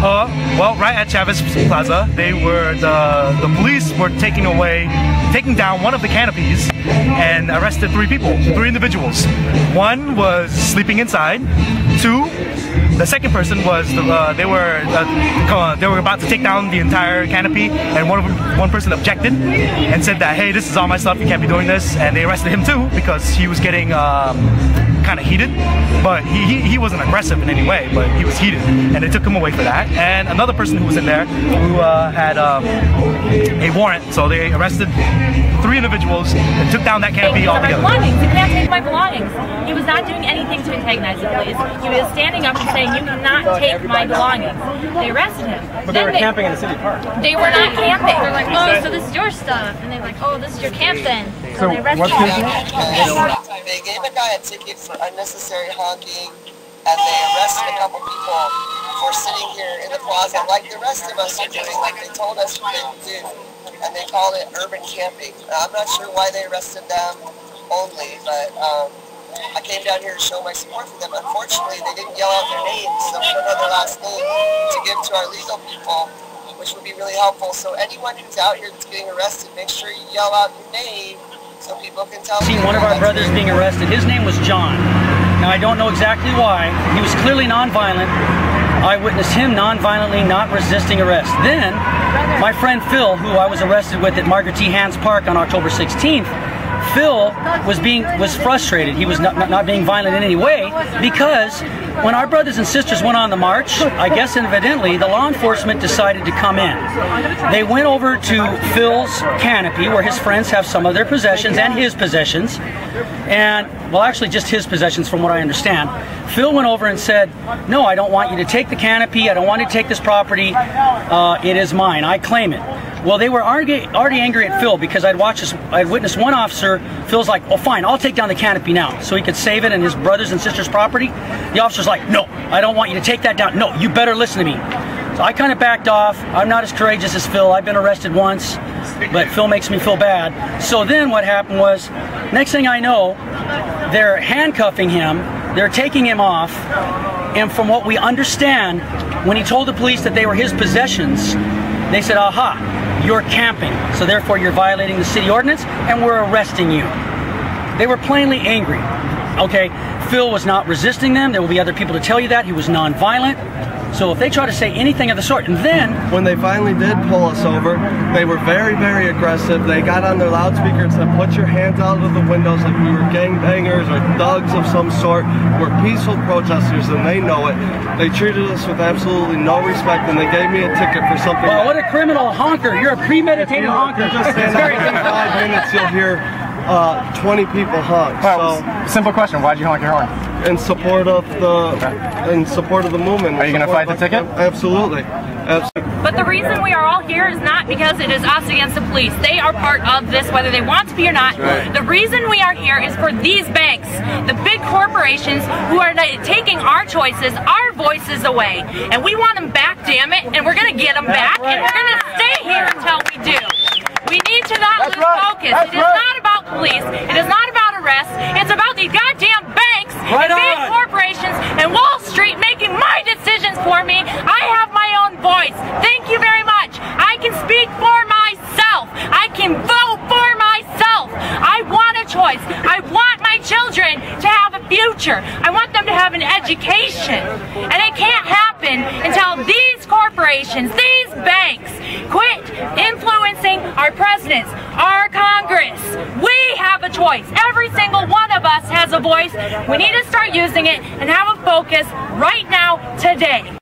Well, right at Chavez Plaza, the police were taking down one of the canopies and arrested three individuals. One was sleeping inside. Two, the second person was they were about to take down the entire canopy, and one person objected and said that, hey, this is all my stuff, you can't be doing this, and they arrested him too because he was getting kind of heated, but he wasn't aggressive in any way, but he was heated, and they took him away for that. And another person who was in there who had a warrant, so they arrested three individuals and took down that canopy altogether. Belongings. You can't take my belongings. He was not doing anything to antagonize the police. He was standing up and saying, you cannot take my belongings. They arrested him. But they were camping in the city park. They were not camping. They're like, oh, so this is your stuff. And they're like, oh, this is your camp then. So they arrested him. They gave a guy a ticket for unnecessary honking, and they arrested a couple people for sitting here in the plaza like the rest of us are doing, like they told us what they would do. And they called it urban camping. I'm not sure why they arrested them only, but I came down here to show my support for them. Unfortunately, they didn't yell out their names, so we don't know their last name to give to our legal people, which would be really helpful. So anyone who's out here that's getting arrested, make sure you yell out your name so people can tell. Seen one of our brothers being arrested. His name was John. Now I don't know exactly why. He was clearly nonviolent. I witnessed him non-violently not resisting arrest. Then, my friend Phil, who I was arrested with at Margaret T. Hans Park on October 16th, Phil was frustrated. He was not being violent in any way because when our brothers and sisters went on the march, I guess evidently the law enforcement decided to come in. They went over to Phil's canopy where his friends have some of their possessions and his possessions, and well, actually just his possessions from what I understand. Phil went over and said, no, I don't want you to take the canopy, I don't want you to take this property, it is mine, I claim it. Well, they were already angry at Phil because I'd witnessed one officer. Phil's like, oh fine, I'll take down the canopy now so he could save it and his brothers and sisters' property. The officer's like, no, I don't want you to take that down. No, you better listen to me. So I kind of backed off. I'm not as courageous as Phil. I've been arrested once, but Phil makes me feel bad. So then what happened was, next thing I know, they're handcuffing him, they're taking him off, and from what we understand, when he told the police that they were his possessions, they said, aha, you're camping, so therefore you're violating the city ordinance and we're arresting you. They were plainly angry. Okay, Phil was not resisting them. There will be other people to tell you that. He was non-violent. So if they try to say anything of the sort, and then when they finally did pull us over, they were very, very aggressive. They got on their loudspeaker and said, put your hands out of the windows like we were gangbangers or thugs of some sort. We're peaceful protesters and they know it. They treated us with absolutely no respect and they gave me a ticket for something. Well, what a criminal honker. You're a premeditated honker. Just stand there for 5 minutes, you'll hear 20 people honk. Well, so, simple question, why'd you honk your horn? In support of the movement. Are you going to fight the ticket? Absolutely. But the reason we are all here is not because it is us against the police. They are part of this, whether they want to be or not. Right. The reason we are here is for these banks, the big corporations who are taking our choices, our voices away. And we want them back, damn it, and we're going to get them back, and we're going to stay here until we do. We need to not lose focus. It is not about police. It is not about arrests. It's about these goddamn banks and big corporations and Wall Street making my decisions for me. I have my own voice. Thank you very much. I can speak for myself. I can vote for myself. I want a choice. I want my children to have a future. I want them to have an education. And it can't happen until these corporations, these banks, quit influencing our presidents, our Congress. We have a choice. Every single one of us has a voice. We need to start using it and have a focus right now, today.